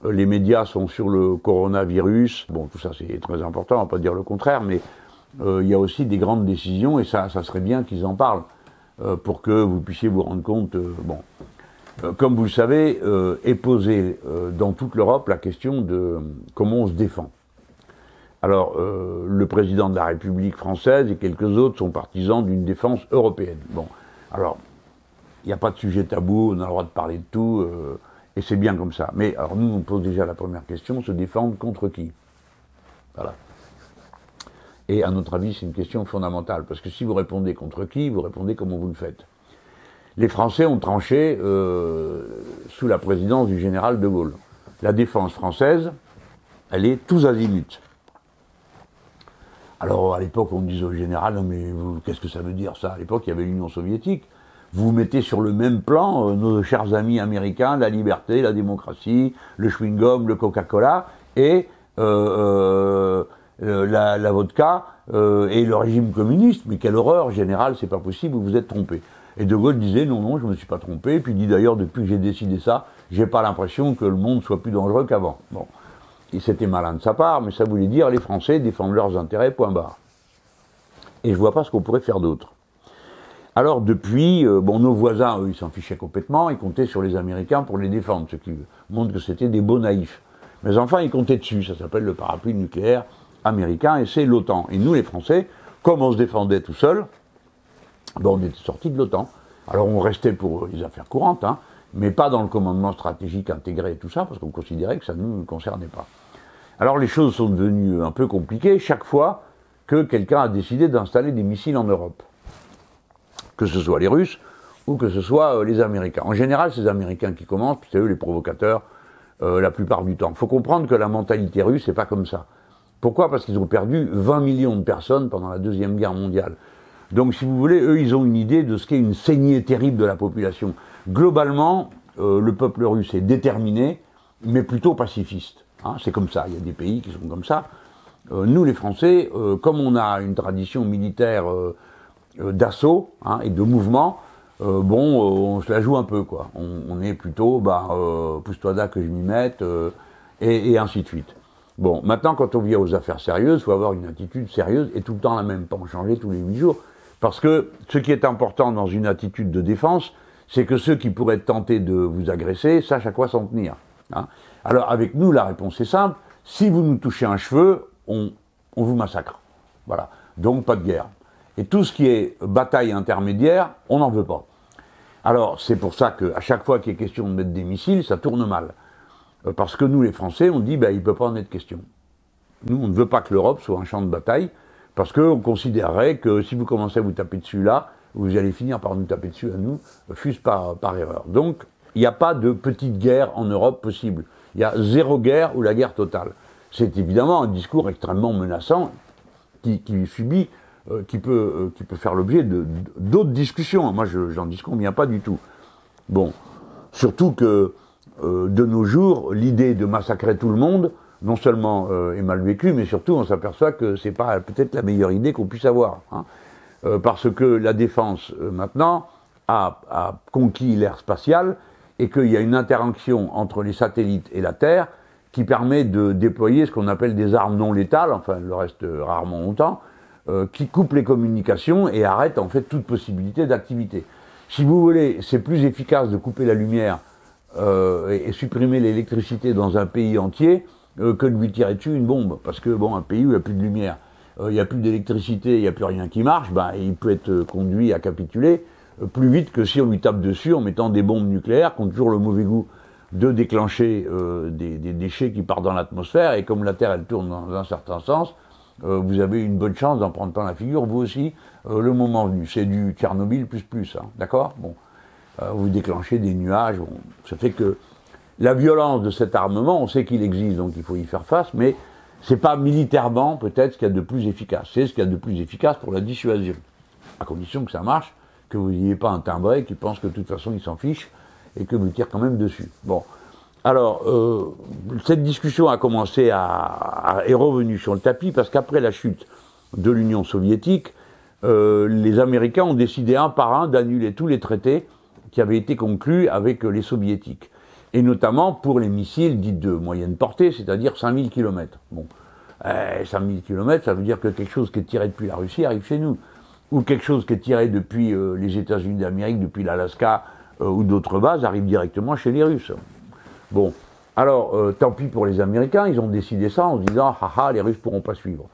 les médias sont sur le coronavirus. Bon, tout ça, c'est très important, on ne va pas dire le contraire, mais il y a aussi des grandes décisions et ça serait bien qu'ils en parlent pour que vous puissiez vous rendre compte. Bon, comme vous le savez, est posée dans toute l'Europe la question de comment on se défend. Alors, le président de la République française et quelques autres sont partisans d'une défense européenne. Bon, alors, il n'y a pas de sujet tabou, on a le droit de parler de tout, et c'est bien comme ça. Mais alors nous, on pose déjà la première question, se défendre contre qui ? Voilà. Et à notre avis, c'est une question fondamentale, parce que si vous répondez contre qui, vous répondez comment vous le faites. Les Français ont tranché sous la présidence du général de Gaulle. La défense française, elle est tous azimuts. Alors à l'époque, on disait au général, non mais qu'est-ce que ça veut dire ça ? À l'époque, il y avait l'Union soviétique. Vous mettez sur le même plan nos chers amis américains, la liberté, la démocratie, le chewing-gum, le Coca-Cola, et la vodka et le régime communiste. Mais quelle horreur, général, c'est pas possible, vous vous êtes trompé. Et De Gaulle disait non, je me suis pas trompé. Et puis il dit d'ailleurs, depuis que j'ai décidé ça, j'ai pas l'impression que le monde soit plus dangereux qu'avant. Bon, et c'était malin de sa part, mais ça voulait dire les Français défendent leurs intérêts, point barre. Et je vois pas ce qu'on pourrait faire d'autre. Alors depuis, nos voisins, eux, ils s'en fichaient complètement, ils comptaient sur les Américains pour les défendre, ce qui montre que c'était des beaux naïfs. Mais enfin, ils comptaient dessus, ça s'appelle le parapluie nucléaire américain, et c'est l'OTAN. Et nous, les Français, comme on se défendait tout seul, on était sortis de l'OTAN. Alors on restait pour les affaires courantes, hein, mais pas dans le commandement stratégique intégré et tout ça, parce qu'on considérait que ça ne nous concernait pas. Alors les choses sont devenues un peu compliquées chaque fois que quelqu'un a décidé d'installer des missiles en Europe. Que ce soit les Russes ou que ce soit les Américains. En général, c'est les Américains qui commencent, puis c'est eux les provocateurs la plupart du temps. Il faut comprendre que la mentalité russe, c'est pas comme ça. Pourquoi ? Parce qu'ils ont perdu 20 millions de personnes pendant la Deuxième Guerre mondiale. Donc, si vous voulez, eux, ils ont une idée de ce qu'est une saignée terrible de la population. Globalement, le peuple russe est déterminé, mais plutôt pacifiste. Hein, c'est comme ça, il y a des pays qui sont comme ça. Nous, les Français, comme on a une tradition militaire d'assaut et de mouvement, on se la joue un peu, quoi. On est plutôt, pousse-toi là que je m'y mette, et ainsi de suite. Bon, maintenant, quand on vient aux affaires sérieuses, il faut avoir une attitude sérieuse et tout le temps la même, pas en changer tous les 8 jours. Parce que ce qui est important dans une attitude de défense, c'est que ceux qui pourraient tenter de vous agresser sachent à quoi s'en tenir. Hein. Alors, avec nous, la réponse est simple. Si vous nous touchez un cheveu, on vous massacre. Voilà. Donc, pas de guerre. Et tout ce qui est bataille intermédiaire, on n'en veut pas. Alors, c'est pour ça qu'à chaque fois qu'il est question de mettre des missiles, ça tourne mal. Parce que nous, les Français, on dit, il ne peut pas en être question. Nous, on ne veut pas que l'Europe soit un champ de bataille, parce qu'on considérerait que si vous commencez à vous taper dessus là, vous allez finir par nous taper dessus à nous, fût-ce par erreur. Donc, il n'y a pas de petite guerre en Europe possible. Il y a zéro guerre ou la guerre totale. c'est évidemment un discours extrêmement menaçant qui peut faire l'objet d'autres discussions. Moi, j'en disconviens pas du tout. Bon, surtout que de nos jours, l'idée de massacrer tout le monde, non seulement est mal vécue, mais surtout on s'aperçoit que c'est pas peut-être la meilleure idée qu'on puisse avoir. Hein. Parce que la défense, maintenant, a conquis l'ère spatiale et qu'il y a une interaction entre les satellites et la Terre qui permet de déployer ce qu'on appelle des armes non létales, enfin, le reste rarement longtemps, qui coupent les communications et arrêtent en fait toute possibilité d'activité. Si vous voulez, c'est plus efficace de couper la lumière et supprimer l'électricité dans un pays entier que de lui tirer dessus une bombe. Parce que, bon, un pays où il n'y a plus de lumière, il n'y a plus d'électricité, il n'y a plus rien qui marche, ben, il peut être conduit à capituler plus vite que si on lui tape dessus en mettant des bombes nucléaires qui ont toujours le mauvais goût de déclencher des déchets qui partent dans l'atmosphère, et comme la Terre elle tourne dans un certain sens, vous avez une bonne chance d'en prendre plein la figure, vous aussi, le moment venu. C'est du Tchernobyl plus, hein, d'accord? Bon, vous déclenchez des nuages, bon, ça fait que la violence de cet armement, on sait qu'il existe, donc il faut y faire face, mais c'est pas militairement peut-être ce qu'il y a de plus efficace. C'est ce qu'il y a de plus efficace pour la dissuasion, à condition que ça marche, que vous n'ayez pas un timbré qui pense que de toute façon il s'en fiche et que vous tire quand même dessus. Bon, alors cette discussion a commencé est revenue sur le tapis parce qu'après la chute de l'Union soviétique, les Américains ont décidé un par un d'annuler tous les traités qui avaient été conclus avec les soviétiques, et notamment pour les missiles dits de moyenne portée, c'est-à-dire 5000 km. Bon, 5000 km, ça veut dire que quelque chose qui est tiré depuis la Russie arrive chez nous, ou quelque chose qui est tiré depuis les États-Unis d'Amérique, depuis l'Alaska ou d'autres bases, arrive directement chez les Russes. Bon, alors, tant pis pour les Américains, ils ont décidé ça en se disant « haha, les Russes pourront pas suivre ».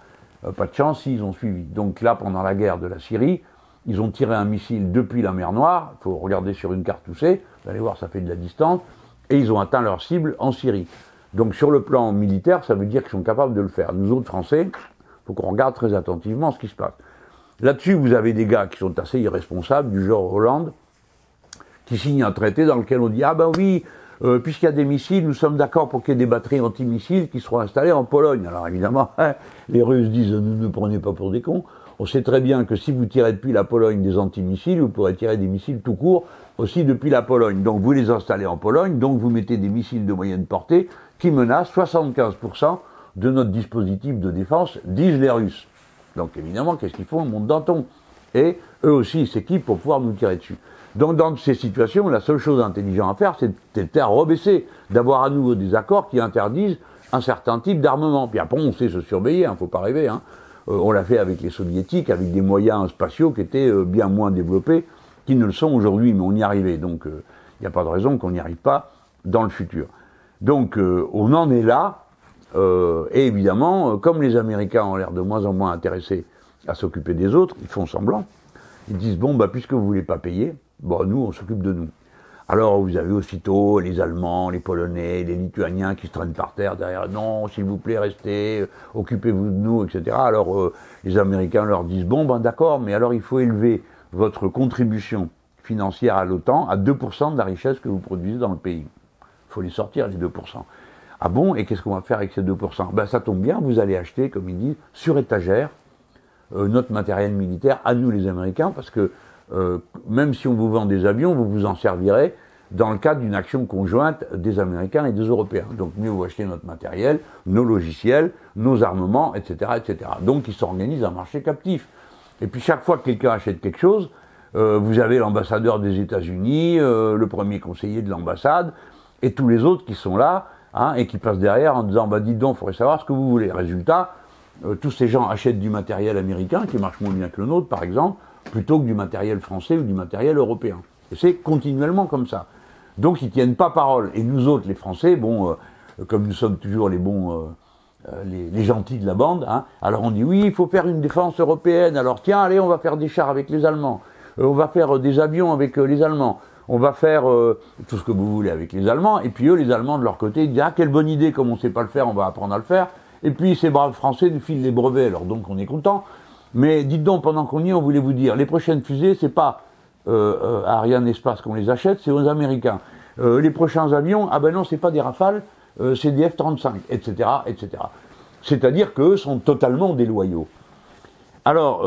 Pas de chance, ils ont suivi. Donc là, pendant la guerre de la Syrie, ils ont tiré un missile depuis la mer Noire, il faut regarder sur une carte où c'est, vous allez voir, ça fait de la distance, et ils ont atteint leur cible en Syrie. Donc sur le plan militaire, ça veut dire qu'ils sont capables de le faire. Nous autres Français, il faut qu'on regarde très attentivement ce qui se passe. Là-dessus, vous avez des gars qui sont assez irresponsables, du genre Hollande, qui signent un traité dans lequel on dit « Ah ben oui, puisqu'il y a des missiles, nous sommes d'accord pour qu'il y ait des batteries antimissiles qui seront installées en Pologne. » Alors évidemment, les Russes disent « Ne prenez pas pour des cons. On sait très bien que si vous tirez depuis la Pologne des antimissiles, vous pourrez tirer des missiles tout court aussi depuis la Pologne. Donc vous les installez en Pologne, donc vous mettez des missiles de moyenne portée qui menacent 75% de notre dispositif de défense, disent les Russes. » Donc évidemment, qu'est-ce qu'ils font? Ils montent d'un ton. Et eux aussi, ils s'équipent pour pouvoir nous tirer dessus. Donc dans ces situations, la seule chose intelligente à faire, c'est de faire rebaisser, d'avoir à nouveau des accords qui interdisent un certain type d'armement. Puis après, on sait se surveiller, faut pas rêver. On l'a fait avec les soviétiques, avec des moyens spatiaux qui étaient bien moins développés, qui ne le sont aujourd'hui, mais on y arrivait. Donc il n'y a pas de raison qu'on n'y arrive pas dans le futur. Donc on en est là. Et évidemment, comme les Américains ont l'air de moins en moins intéressés à s'occuper des autres, ils font semblant. Ils disent, bon, bah, puisque vous voulez pas payer, bon, nous, on s'occupe de nous. Alors, vous avez aussitôt les Allemands, les Polonais, les Lituaniens qui se traînent par terre derrière, non, s'il vous plaît, restez, occupez-vous de nous, etc. Alors, les Américains leur disent, bon, ben d'accord, mais alors il faut élever votre contribution financière à l'OTAN à 2% de la richesse que vous produisez dans le pays. Il faut les sortir, les 2%. Ah bon, et qu'est-ce qu'on va faire avec ces 2%? Ben ça tombe bien, vous allez acheter, comme ils disent, sur étagère, notre matériel militaire, à nous les Américains, parce que même si on vous vend des avions, vous vous en servirez dans le cadre d'une action conjointe des Américains et des Européens. Donc mieux vous achetez notre matériel, nos logiciels, nos armements, etc., etc. Donc ils s'organisent un marché captif. Et puis chaque fois que quelqu'un achète quelque chose, vous avez l'ambassadeur des États-Unis, le premier conseiller de l'ambassade, et tous les autres qui sont là, et qui passent derrière en disant, bah dites donc, il faudrait savoir ce que vous voulez. Résultat, tous ces gens achètent du matériel américain, qui marche moins bien que le nôtre, par exemple, plutôt que du matériel français ou du matériel européen. Et c'est continuellement comme ça. Donc ils tiennent pas parole. Et nous autres, les Français, bon, comme nous sommes toujours les bons, les gentils de la bande, alors on dit, oui, il faut faire une défense européenne, alors tiens, allez, on va faire des chars avec les Allemands, on va faire des avions avec les Allemands, on va faire tout ce que vous voulez avec les Allemands, et puis eux, les Allemands, de leur côté, ils disent, ah, quelle bonne idée, comme on ne sait pas le faire, on va apprendre à le faire, et puis ces braves Français nous filent les brevets, alors donc on est content, mais dites donc, pendant qu'on y est, on voulait vous dire, les prochaines fusées, c'est pas Ariane Espace qu'on les achète, c'est aux Américains. Les prochains avions, ah ben non, c'est pas des Rafales, c'est des F-35, etc., etc. C'est-à-dire qu'eux sont totalement déloyaux. Alors,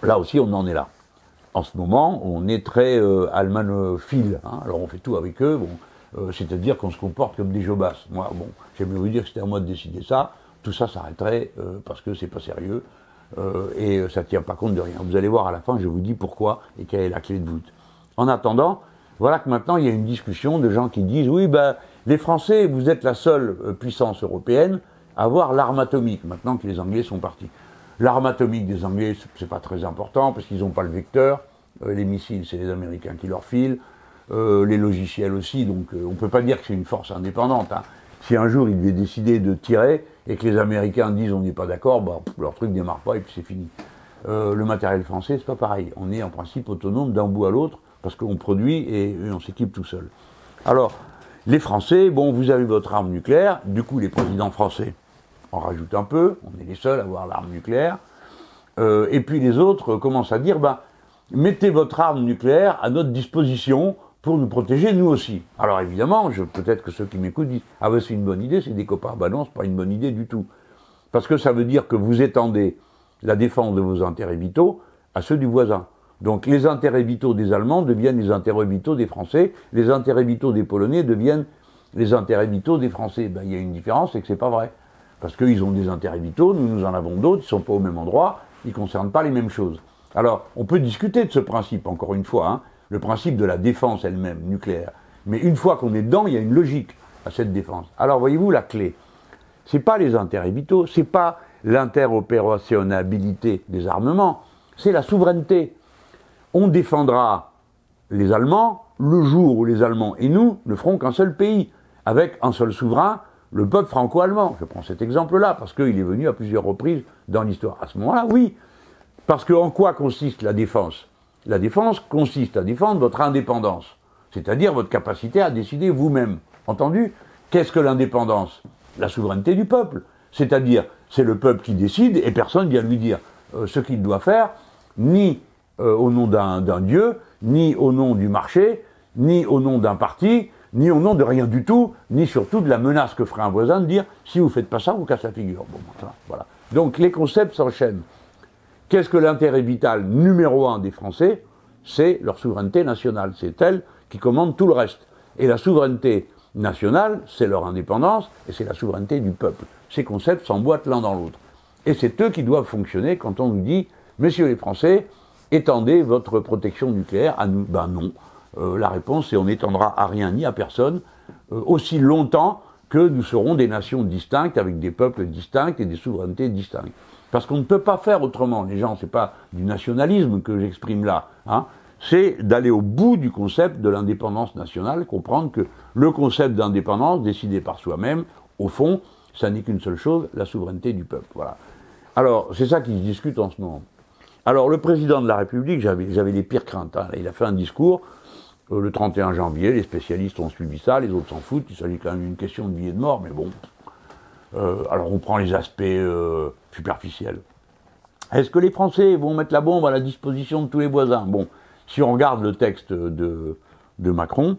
là aussi, on en est là. En ce moment, on est très allemanophile, hein. Alors on fait tout avec eux, bon, c'est-à-dire qu'on se comporte comme des jobasses. Moi, bon, j'aimerais vous dire que c'était à moi de décider ça, tout ça s'arrêterait parce que c'est pas sérieux et ça tient pas compte de rien. Vous allez voir à la fin, je vous dis pourquoi et quelle est la clé de voûte. En attendant, voilà que maintenant il y a une discussion de gens qui disent oui, ben les Français, vous êtes la seule puissance européenne à avoir l'arme atomique, maintenant que les Anglais sont partis. L'arme atomique des Anglais, c'est pas très important parce qu'ils n'ont pas le vecteur. Les missiles, c'est les Américains qui leur filent. Les logiciels aussi, donc on ne peut pas dire que c'est une force indépendante. Hein. Si un jour ils devaient décider de tirer et que les Américains disent on n'est pas d'accord, bah, leur truc ne démarre pas et puis c'est fini. Le matériel français, c'est pas pareil. On est en principe autonome d'un bout à l'autre parce qu'on produit et on s'équipe tout seul. Alors, les Français, bon, vous avez votre arme nucléaire, du coup les présidents français en rajoutent un peu, on est les seuls à avoir l'arme nucléaire, et puis les autres commencent à dire, bah, mettez votre arme nucléaire à notre disposition pour nous protéger nous aussi. Alors évidemment, peut-être que ceux qui m'écoutent disent, ah ben c'est une bonne idée, c'est des copains. Bah non, c'est pas une bonne idée du tout. Parce que ça veut dire que vous étendez la défense de vos intérêts vitaux à ceux du voisin. Donc les intérêts vitaux des Allemands deviennent les intérêts vitaux des Français, les intérêts vitaux des Polonais deviennent les intérêts vitaux des Français. Ben, il y a une différence, c'est que c'est pas vrai. Parce qu'ils ont des intérêts vitaux, nous en avons d'autres, ils ne sont pas au même endroit, ils ne concernent pas les mêmes choses. Alors, on peut discuter de ce principe, encore une fois, hein, le principe de la défense elle-même, nucléaire. Mais une fois qu'on est dedans, il y a une logique à cette défense. Alors, voyez-vous, la clé, c'est pas les intérêts vitaux, c'est pas l'interopérationnalité des armements, c'est la souveraineté. On défendra les Allemands le jour où les Allemands et nous ne ferons qu'un seul pays, avec un seul souverain, le peuple franco-allemand. Je prends cet exemple-là, parce qu'il est venu à plusieurs reprises dans l'histoire. À ce moment-là, oui. Parce que en quoi consiste la défense? La défense consiste à défendre votre indépendance, c'est-à-dire votre capacité à décider vous-même. Entendu? Qu'est-ce que l'indépendance? La souveraineté du peuple. C'est-à-dire, c'est le peuple qui décide et personne ne vient lui dire ce qu'il doit faire, ni au nom d'un dieu, ni au nom du marché, ni au nom d'un parti, ni au nom de rien du tout, ni surtout de la menace que ferait un voisin de dire « si vous faites pas ça, vous cassez la figure ». Bon, voilà. Donc les concepts s'enchaînent. Qu'est-ce que l'intérêt vital numéro 1 des Français? C'est leur souveraineté nationale. C'est elle qui commande tout le reste. Et la souveraineté nationale, c'est leur indépendance, et c'est la souveraineté du peuple. Ces concepts s'emboîtent l'un dans l'autre. Et c'est eux qui doivent fonctionner quand on nous dit « messieurs les Français, étendez votre protection nucléaire à nous ». Ben non. La réponse, c'est on n'étendra à rien ni à personne aussi longtemps que nous serons des nations distinctes, avec des peuples distincts et des souverainetés distinctes. Parce qu'on ne peut pas faire autrement. Les gens, c'est pas du nationalisme que j'exprime là, hein. C'est d'aller au bout du concept de l'indépendance nationale, comprendre que le concept d'indépendance, décidé par soi-même, au fond, ça n'est qu'une seule chose, la souveraineté du peuple. Voilà. Alors, c'est ça qui se discute en ce moment. Alors, le président de la République, j'avais les pires craintes, hein. Il a fait un discours le 31 janvier, les spécialistes ont suivi ça, les autres s'en foutent, il s'agit quand même d'une question de vie et de mort, mais bon. Alors on prend les aspects superficiels. Est-ce que les Français vont mettre la bombe à la disposition de tous les voisins? Bon, si on regarde le texte de Macron,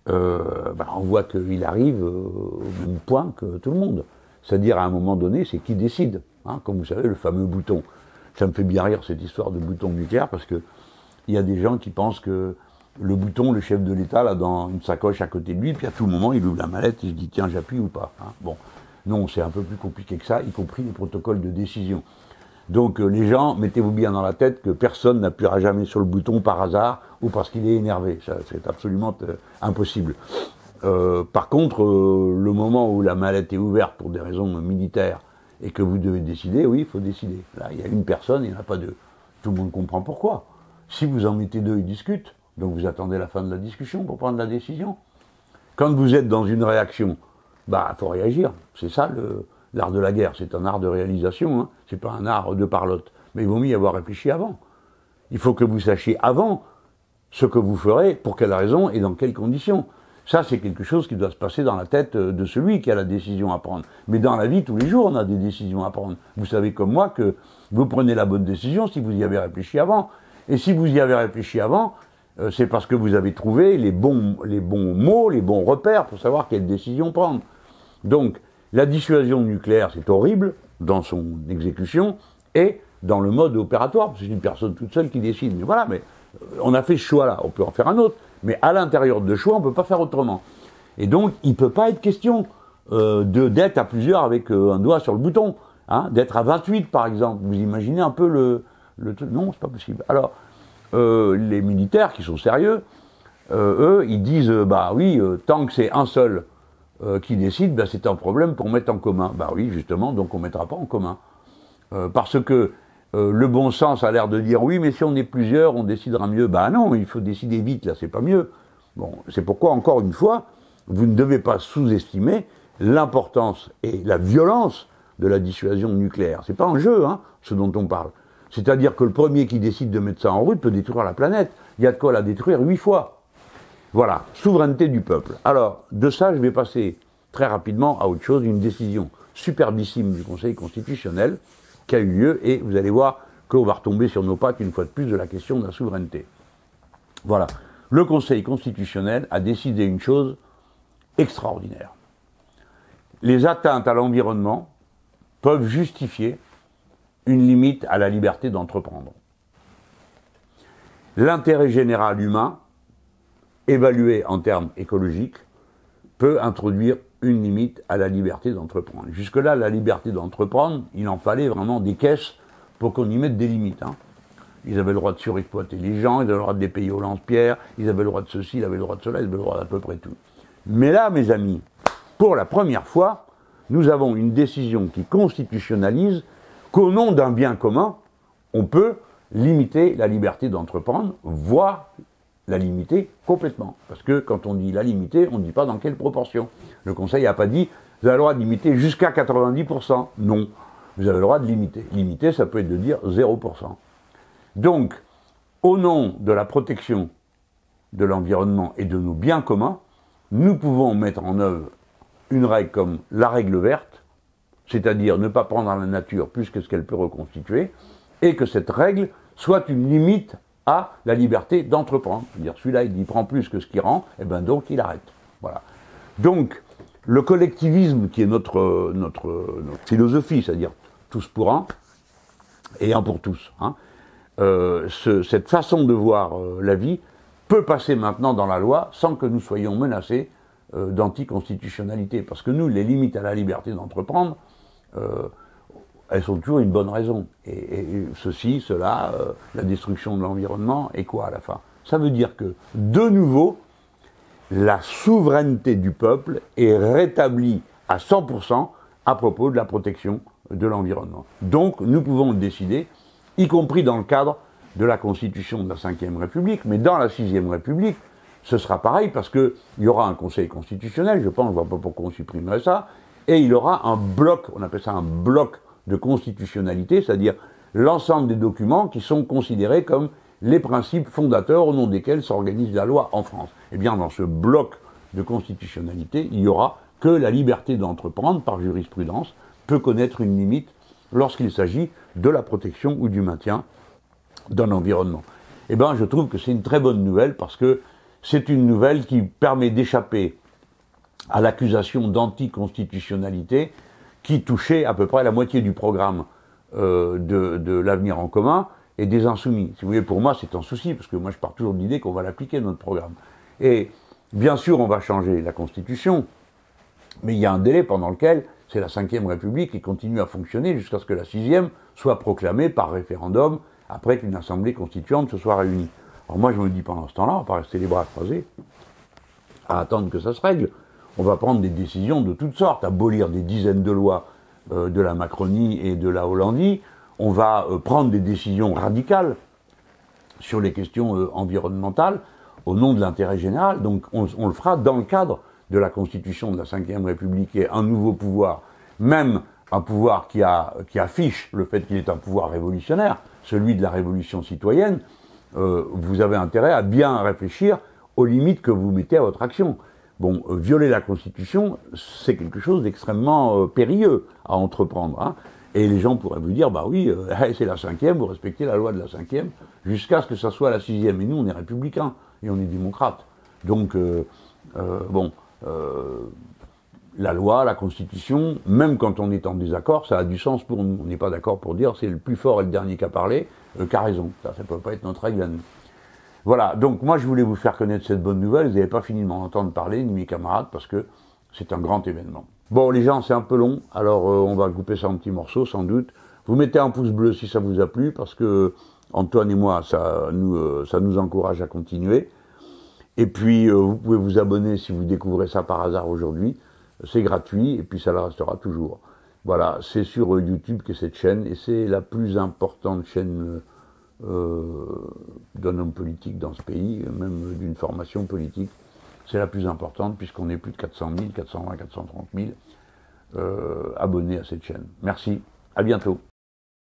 on voit qu'il arrive au même point que tout le monde. C'est-à-dire, à un moment donné, c'est qui décide, hein, comme vous savez, le fameux bouton. Ça me fait bien rire cette histoire de bouton nucléaire, parce que il y a des gens qui pensent que le bouton, le chef de l'État, l'a dans une sacoche à côté de lui, puis à tout moment, il ouvre la mallette et il se dit « tiens, j'appuie ou pas hein ?» Bon, non, c'est un peu plus compliqué que ça, y compris les protocoles de décision. Donc les gens, mettez-vous bien dans la tête que personne n'appuiera jamais sur le bouton par hasard ou parce qu'il est énervé. Ça, c'est absolument impossible. Par contre, le moment où la mallette est ouverte pour des raisons militaires et que vous devez décider, oui, il faut décider. Là, il y a une personne, il n'y en a pas deux. Tout le monde comprend pourquoi. Si vous en mettez deux, ils discutent. Donc vous attendez la fin de la discussion pour prendre la décision. Quand vous êtes dans une réaction, bah, faut réagir. C'est ça l'art de la guerre. C'est un art de réalisation, hein. C'est pas un art de parlotte. Mais il vaut mieux y avoir réfléchi avant. Il faut que vous sachiez avant ce que vous ferez, pour quelle raison et dans quelles conditions. Ça, c'est quelque chose qui doit se passer dans la tête de celui qui a la décision à prendre. Mais dans la vie, tous les jours, on a des décisions à prendre. Vous savez comme moi que vous prenez la bonne décision si vous y avez réfléchi avant. Et si vous y avez réfléchi avant, c'est parce que vous avez trouvé les bons mots, les bons repères pour savoir quelle décision prendre. Donc, la dissuasion nucléaire, c'est horrible dans son exécution et dans le mode opératoire, parce que c'est une personne toute seule qui décide. Mais voilà, mais on a fait ce choix-là, on peut en faire un autre, mais à l'intérieur de choix, on ne peut pas faire autrement. Et donc, il ne peut pas être question d'être à plusieurs avec un doigt sur le bouton, hein, d'être à 28 par exemple. Vous imaginez un peu le truc? Non, c'est pas possible. Alors, les militaires qui sont sérieux, eux, ils disent, bah oui, tant que c'est un seul qui décide, bah, c'est un problème pour mettre en commun. Bah oui, justement, donc on ne mettra pas en commun. Parce que le bon sens a l'air de dire, oui, mais si on est plusieurs, on décidera mieux. Bah non, il faut décider vite, là, c'est pas mieux. Bon, c'est pourquoi, encore une fois, vous ne devez pas sous-estimer l'importance et la violence de la dissuasion nucléaire. C'est pas un jeu, hein, ce dont on parle. C'est-à-dire que le premier qui décide de mettre ça en route peut détruire la planète. Il y a de quoi la détruire 8 fois. Voilà, souveraineté du peuple. Alors, de ça, je vais passer très rapidement à autre chose, une décision superbissime du Conseil constitutionnel qui a eu lieu, et vous allez voir qu'on va retomber sur nos pattes une fois de plus de la question de la souveraineté. Voilà, le Conseil constitutionnel a décidé une chose extraordinaire. Les atteintes à l'environnement peuvent justifier une limite à la liberté d'entreprendre. L'intérêt général humain, évalué en termes écologiques, peut introduire une limite à la liberté d'entreprendre. Jusque-là, la liberté d'entreprendre, il en fallait vraiment des caisses pour qu'on y mette des limites. Hein. Ils avaient le droit de surexploiter les gens, ils avaient le droit de les payer au lance-pierre, ils avaient le droit de ceci, ils avaient le droit de cela, ils avaient le droit d'à peu près tout. Mais là, mes amis, pour la première fois, nous avons une décision qui constitutionnalise qu'au nom d'un bien commun, on peut limiter la liberté d'entreprendre, voire la limiter complètement. Parce que quand on dit la limiter, on ne dit pas dans quelle proportion. Le Conseil n'a pas dit, vous avez le droit de limiter jusqu'à 90%. Non, vous avez le droit de limiter. Limiter, ça peut être de dire 0%. Donc, au nom de la protection de l'environnement et de nos biens communs, nous pouvons mettre en œuvre une règle comme la règle verte, c'est-à-dire ne pas prendre à la nature plus que ce qu'elle peut reconstituer, et que cette règle soit une limite à la liberté d'entreprendre. C'est-à-dire, celui-là, il y prend plus que ce qu'il rend, et bien donc il arrête. Voilà. Donc, le collectivisme, qui est notre philosophie, c'est-à-dire tous pour un, et un pour tous, hein, cette façon de voir la vie peut passer maintenant dans la loi sans que nous soyons menacés d'anticonstitutionnalité. Parce que nous, les limites à la liberté d'entreprendre, elles sont toujours une bonne raison. Et ceci, cela, la destruction de l'environnement, et quoi à la fin? Ça veut dire que, de nouveau, la souveraineté du peuple est rétablie à 100% à propos de la protection de l'environnement. Donc, nous pouvons le décider, y compris dans le cadre de la Constitution de la Ve République, mais dans la Sixième République, ce sera pareil, parce qu'il y aura un Conseil constitutionnel, je pense, je ne vois pas pourquoi on supprimerait ça, et il y aura un bloc, on appelle ça un bloc de constitutionnalité, c'est-à-dire l'ensemble des documents qui sont considérés comme les principes fondateurs au nom desquels s'organise la loi en France. Eh bien, dans ce bloc de constitutionnalité, il y aura que la liberté d'entreprendre, par jurisprudence, peut connaître une limite lorsqu'il s'agit de la protection ou du maintien d'un environnement. Eh bien, je trouve que c'est une très bonne nouvelle, parce que c'est une nouvelle qui permet d'échapper à l'accusation d'anticonstitutionnalité qui touchait à peu près la moitié du programme de l'avenir en commun et des Insoumis. Si vous voulez, pour moi, c'est un souci, parce que moi, je pars toujours de l'idée qu'on va l'appliquer, notre programme. Et bien sûr, on va changer la Constitution, mais il y a un délai pendant lequel c'est la Ve République qui continue à fonctionner jusqu'à ce que la Sixième soit proclamée par référendum après qu'une Assemblée constituante se soit réunie. Alors moi, je me dis, pendant ce temps-là, on va pas rester les bras croisés à attendre que ça se règle. On va prendre des décisions de toutes sortes, abolir des dizaines de lois de la Macronie et de la Hollandie. On va prendre des décisions radicales sur les questions environnementales au nom de l'intérêt général. Donc on le fera dans le cadre de la Constitution de la Ve République, et un nouveau pouvoir, même un pouvoir qui affiche le fait qu'il est un pouvoir révolutionnaire, celui de la révolution citoyenne. Vous avez intérêt à bien réfléchir aux limites que vous mettez à votre action. Bon, violer la Constitution, c'est quelque chose d'extrêmement périlleux à entreprendre. Hein. Et les gens pourraient vous dire, bah oui, c'est la 5e, vous respectez la loi de la 5e, jusqu'à ce que ça soit la 6e. Et nous, on est républicains, et on est démocrates. Donc, la loi, la Constitution, même quand on est en désaccord, ça a du sens pour nous. On n'est pas d'accord pour dire, c'est le plus fort et le dernier qui a parlé, qui a raison. Ça ne peut pas être notre règle à nous. Voilà, donc moi, je voulais vous faire connaître cette bonne nouvelle. Vous n'avez pas fini de m'en entendre parler, ni mes camarades, parce que c'est un grand événement. Bon, les gens, c'est un peu long, alors on va couper ça en petits morceaux, sans doute. Vous mettez un pouce bleu si ça vous a plu, parce que Antoine et moi, ça nous encourage à continuer. Et puis, vous pouvez vous abonner si vous découvrez ça par hasard aujourd'hui. C'est gratuit, et puis ça le restera toujours. Voilà, c'est sur YouTube que cette chaîne, et c'est la plus importante chaîne d'un homme politique dans ce pays, même d'une formation politique. C'est la plus importante puisqu'on est plus de 400 000, 420, 430 000 abonnés à cette chaîne. Merci, à bientôt.